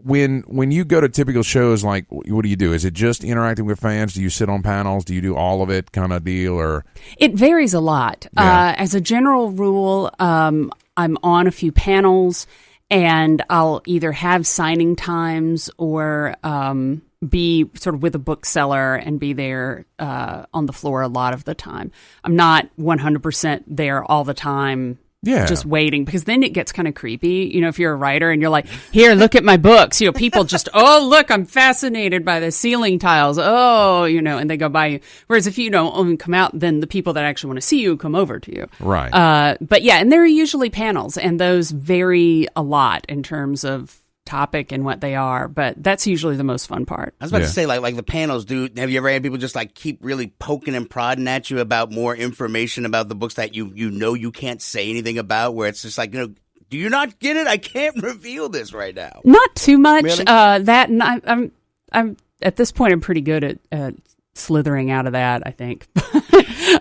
when you go to typical shows, like, what do you do? Is it just interacting with fans? Do you sit on panels? Do you do all of it kind of deal? Or it varies a lot. Yeah. As a general rule, I'm on a few panels, and I'll either have signing times or be sort of with a bookseller and be there on the floor a lot of the time. I'm not 100% there all the time. Yeah. Just waiting, because then it gets kind of creepy. You know, if you're a writer and you're like, here, look at my books. You know, people just, oh, look, I'm fascinated by the ceiling tiles. Oh, you know, and they go by you. Whereas if you don't only come out, then the people that actually want to see you come over to you. Right. But yeah, and there are usually panels, and those vary a lot in terms of topic and what they are, but that's usually the most fun part. I was about to say, like the panels, dude. Have you ever had people just like keep really poking and prodding at you about more information about the books that you know you can't say anything about? Where it's just like, you know, do you not get it? I can't reveal this right now. Not too much. Really? That and I'm at this point I'm pretty good at slithering out of that, I think.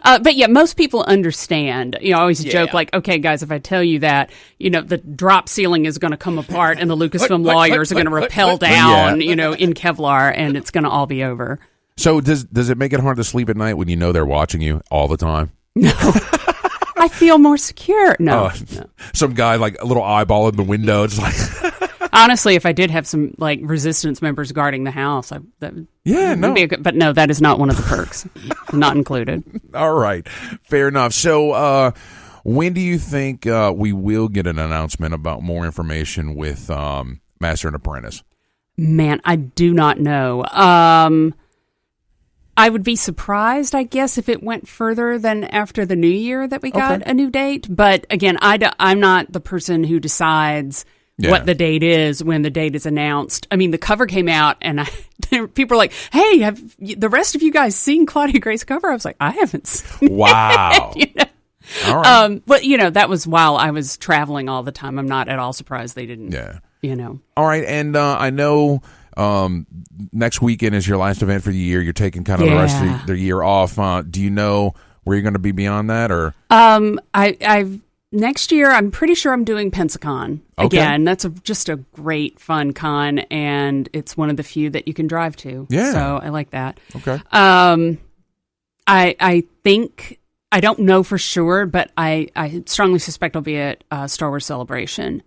But yeah, most people understand. You know, I always joke like, okay, guys, if I tell you that, you know, the drop ceiling is going to come apart and the Lucasfilm lawyers are going to rappel down, you know, in Kevlar, and it's going to all be over. So does it make it hard to sleep at night when you know they're watching you all the time? No. I feel more secure. No. Some guy, like a little eyeball in the window. It's like... Honestly, if I did have some like resistance members guarding the house, that would be a good, but no, that is not one of the perks. Not included. All right, fair enough. So, when do you think we will get an announcement about more information with Master and Apprentice? Man, I do not know. I would be surprised, I guess, if it went further than after the new year that we got a new date. But again, I'm not the person who decides what the date is when the date is announced. I mean, the cover came out, and people were like, hey, have the rest of you guys seen Claudia Gray's cover? I was like, I haven't seen Wow. it. You know? All right. But, you know, that was while I was traveling all the time. I'm not at all surprised they didn't, you know. All right, and I know next weekend is your last event for the year. You're taking kind of the rest of the year off. Do you know where you're going to be beyond that? Or next year, I'm pretty sure I'm doing Pensacon again. That's just a great, fun con, and it's one of the few that you can drive to. Yeah. So I like that. Okay. I think, I don't know for sure, but I strongly suspect I'll be at Star Wars Celebration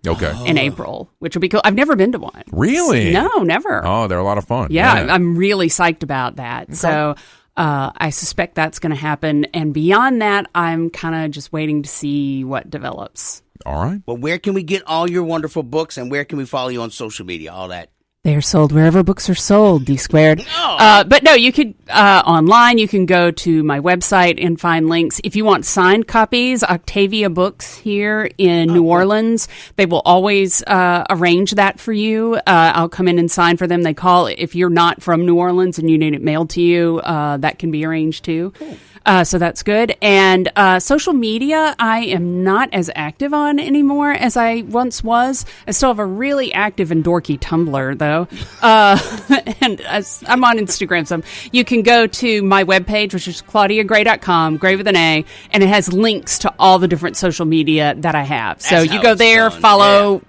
in April, which will be cool. I've never been to one. Really? No, never. Oh, they're a lot of fun. Yeah. I'm really psyched about that. Okay. So I suspect that's going to happen. And beyond that, I'm kind of just waiting to see what develops. All right. Well, where can we get all your wonderful books, and where can we follow you on social media, all that? They're sold wherever books are sold, D squared. But no, you could, online, you can go to my website and find links. If you want signed copies, Octavia Books here in New Orleans, they will always arrange that for you. I'll come in and sign for them. They call, if you're not from New Orleans and you need it mailed to you, that can be arranged too. Cool. So that's good. And social media, I am not as active on anymore as I once was. I still have a really active and dorky Tumblr, though. And I'm on Instagram. So you can go to my webpage, which is claudiagray.com, Gray with an A, and it has links to all the different social media that I have. So you go there, follow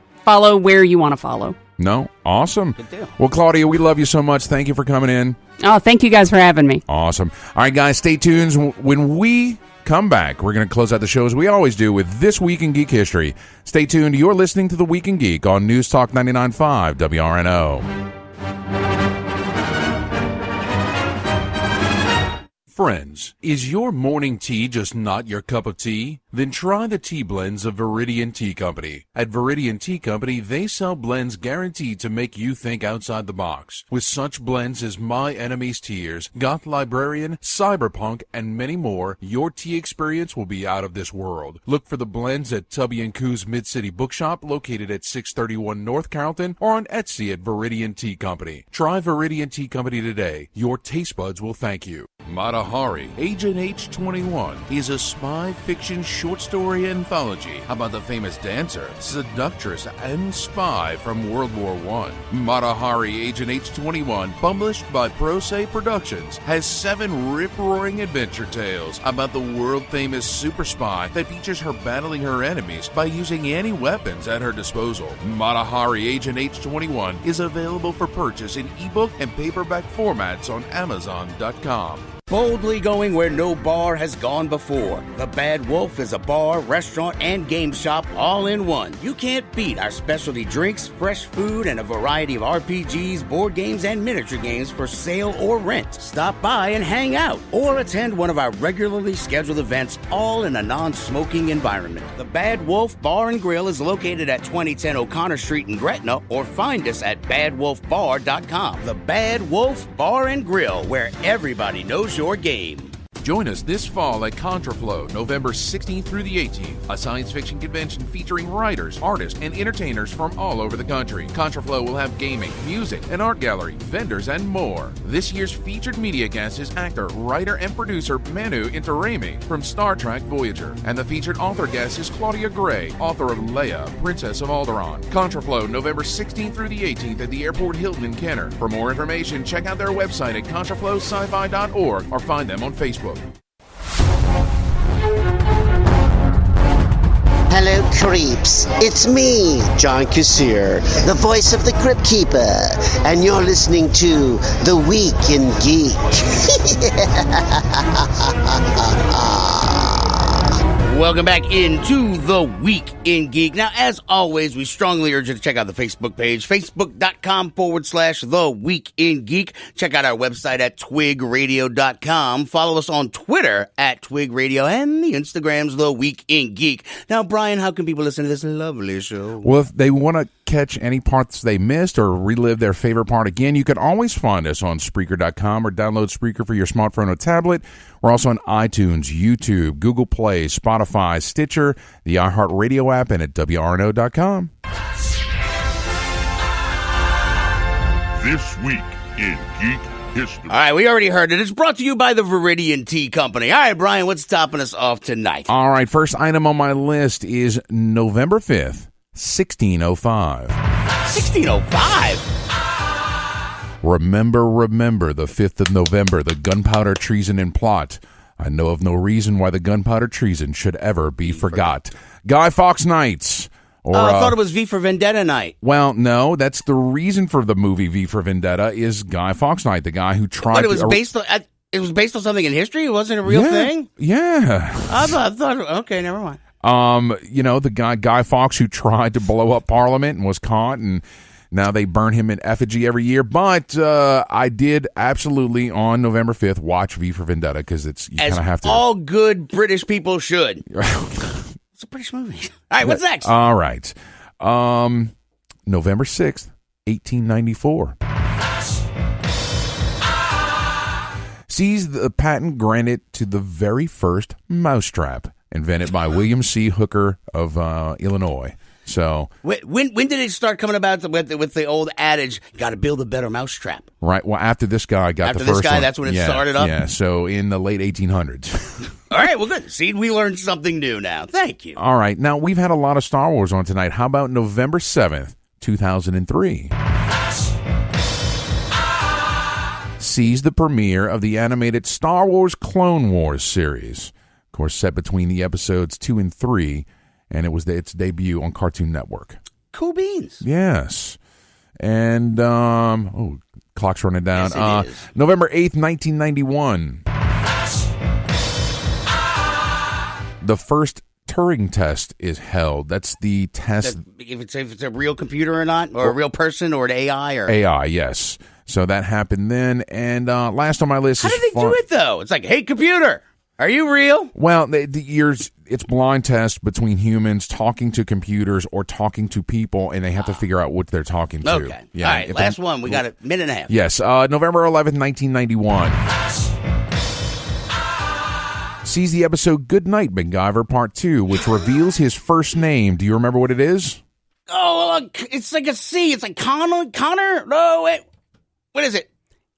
where you want to follow. No, awesome. Good deal. Well, Claudia, we love you so much. Thank you for coming in. Oh, thank you guys for having me. Awesome. All right, guys, stay tuned. When we come back, we're going to close out the show as we always do with This Week in Geek History. Stay tuned. You're listening to The Week in Geek on News Talk 99.5 WRNO. Friends, is your morning tea just not your cup of tea? Then try the tea blends of Viridian Tea Company. At Viridian Tea Company, they sell blends guaranteed to make you think outside the box. With such blends as My Enemy's Tears, Goth Librarian, Cyberpunk, and many more, your tea experience will be out of this world. Look for the blends at Tubby & Coo's Mid-City Bookshop, located at 631 North Carrollton, or on Etsy at Viridian Tea Company. Try Viridian Tea Company today. Your taste buds will thank you. Mata Hari, Agent H21 is a spy fiction short story anthology about the famous dancer, seductress, and spy from World War I. Mata Hari, Agent H21, published by Pro Se Productions, has 7 rip-roaring adventure tales about the world-famous super spy that features her battling her enemies by using any weapons at her disposal. Mata Hari, Agent H21 is available for purchase in ebook and paperback formats on Amazon.com. Boldly going where no bar has gone before. The Bad Wolf is a bar, restaurant, and game shop all in one. You can't beat our specialty drinks, fresh food, and a variety of RPGs, board games, and miniature games for sale or rent. Stop by and hang out, or attend one of our regularly scheduled events, all in a non-smoking environment. The Bad Wolf Bar and Grill is located at 2010 O'Connor Street in Gretna, or find us at badwolfbar.com. The Bad Wolf Bar and Grill, where everybody knows your game. Join us this fall at Contraflow, November 16th through the 18th, a science fiction convention featuring writers, artists, and entertainers from all over the country. Contraflow will have gaming, music, an art gallery, vendors, and more. This year's featured media guest is actor, writer, and producer Manu Intiraymi from Star Trek Voyager. And the featured author guest is Claudia Gray, author of Leia, Princess of Alderaan. Contraflow, November 16th through the 18th at the Airport Hilton in Kenner. For more information, check out their website at contraflowsci-fi.org or find them on Facebook. Hello, creeps. It's me, John Kassir, the voice of the Crypt Keeper, and you're listening to The Week in Geek. Welcome back into The Week in Geek. Now, as always, we strongly urge you to check out the Facebook page, facebook.com/The Week in Geek. Check out our website at twigradio.com. Follow us on Twitter at twigradio and the Instagram's The Week in Geek. Now, Brian, how can people listen to this lovely show? Well, if they want to catch any parts they missed or relive their favorite part again, you can always find us on Spreaker.com or download Spreaker for your smartphone or tablet. We're also on iTunes, YouTube, Google Play, Spotify, Stitcher, the iHeartRadio app, and at WRNO.com. This Week in Geek History. All right, we already heard it. It's brought to you by the Viridian Tea Company. All right, Brian, what's topping us off tonight? All right, first item on my list is November 5th, 1605. 1605? Remember, the 5th of November, the gunpowder treason and plot. I know of no reason why the gunpowder treason should ever be forgot. Guy Fawkes Nights. Or, I thought it was V for Vendetta night. Well, no, that's the reason for the movie V for Vendetta is Guy Fawkes Night, the guy who tried But it was based on... It was based on something in history? It wasn't a real thing? Yeah. I thought, okay, never mind. The Guy Fawkes who tried to blow up Parliament and was caught, and now they burn him in effigy every year. But I did absolutely on November 5th watch V for Vendetta because you kind of have to. All good British people should. It's a British movie. All right, what's next? All right. November 6th, 1894. Sees the patent granted to the very first mousetrap, invented by William C. Hooker of Illinois. So when did it start coming about with the old adage, got to build a better mousetrap? Right. Well, after this guy got the first one. That's when it started up? Yeah, so in the late 1800s. All right, well, good. See, we learned something new now. Thank you. All right. Now, we've had a lot of Star Wars on tonight. How about November 7th, 2003? Sees the premiere of the animated Star Wars Clone Wars series. Of course, set between the episodes 2 and 3, and it was its debut on Cartoon Network. Cool beans. Yes. And, clock's running down. Yes, it is. November 8th, 1991. The first Turing test is held. That's the test. If it's a real computer or not, or a real person, or an AI, or AI, yes. So that happened then. And last on my list is how did they do it though? It's like, hey, computer, are you real? Well, it's blind test between humans talking to computers or talking to people, and they have to figure out what they're talking to. Okay. Yeah. All right. Last one. We got a minute and a half. Yes. November 11th, 1991. Sees the episode Good Night, MacGyver Part 2, which reveals his first name. Do you remember what it is? Oh, it's like a C. It's like Connor? No, wait. What is it?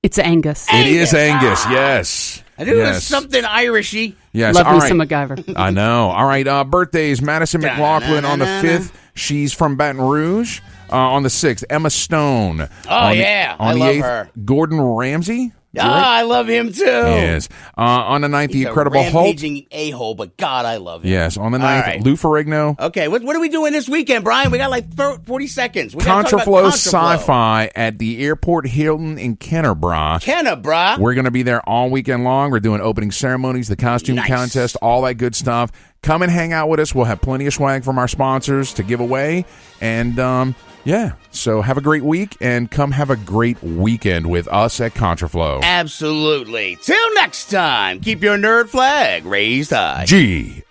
It's Angus. It is Angus, yes. I knew it was something Irishy. Yes, Love all me right. some MacGyver. I know. All right, birthdays. Madison McLaughlin on the 5th. She's from Baton Rouge. On the 6th, Emma Stone. On the I love 8th, her. Gordon Ramsay. I love him too. Yes. On the 9th, The Incredible Hulk. Rampaging a-hole, but God, I love him. Yes. On the 9th, Lou Ferrigno. Okay, what are we doing this weekend, Brian? We got like 40 seconds. We gotta talk about Contraflow Sci-Fi at the Airport Hilton in Kennebraw. We're going to be there all weekend long. We're doing opening ceremonies, the costume contest, all that good stuff. Come and hang out with us. We'll have plenty of swag from our sponsors to give away. And, yeah, so have a great week and come have a great weekend with us at Contraflow. Absolutely. Till next time, keep your nerd flag raised high. GFL.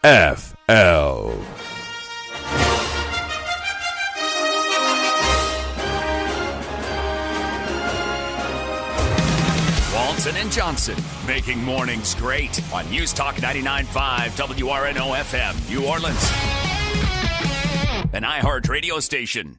Walton and Johnson, making mornings great on News Talk 99.5 WRNO FM, New Orleans. An iHeart radio station.